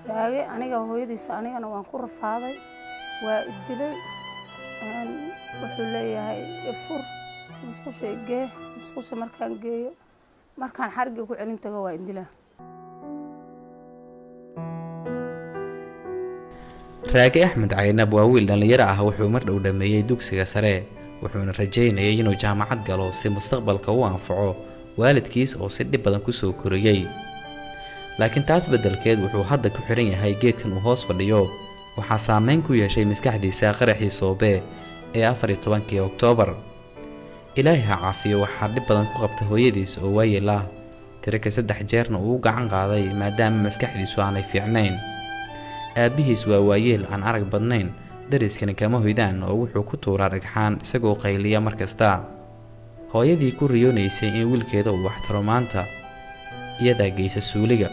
raage aniga hooyadiisa anigana waan ku rafaaday waa idilay wuxuu leeyahay ifur musqusha gee musqusha markaan geeyo markaan xariga ku celin tago waa idilaa raage axmed caynab waa wiil dhalinyaro ah wuxuu mar dhow dhameeyay dugsiga sare wuxuuna rajaynayay inuu jaamacad galo si mustaqbalka u anfaco waalidkiis oo si dhib badan ku soo koriyay laakiin taas beddelkeed wuxuu hadda ku xiran yahay geedkan uu hoos fadhiyo waxaa saameyn ku yeeshay maskaxdiisa qaraxii soobe ee 14 Oktoobar ilaahay ha caafiyo waxaa dhib badan ku qabta hooyadiis oo waayeel ah tiraka 3 jeerna uu gacan qaaday maadaama maskaxdiisu aanay fiicnayn aabihiis waa waayeel aan arag badnayn dariskana kama hoydaan oo wuxuu ku tuuraa dhagxaan isagoo qayliya markasta hooyadii ku riyoonaysay in wiilkeeda uu waxtaro maanta iyadaa geysa suuliga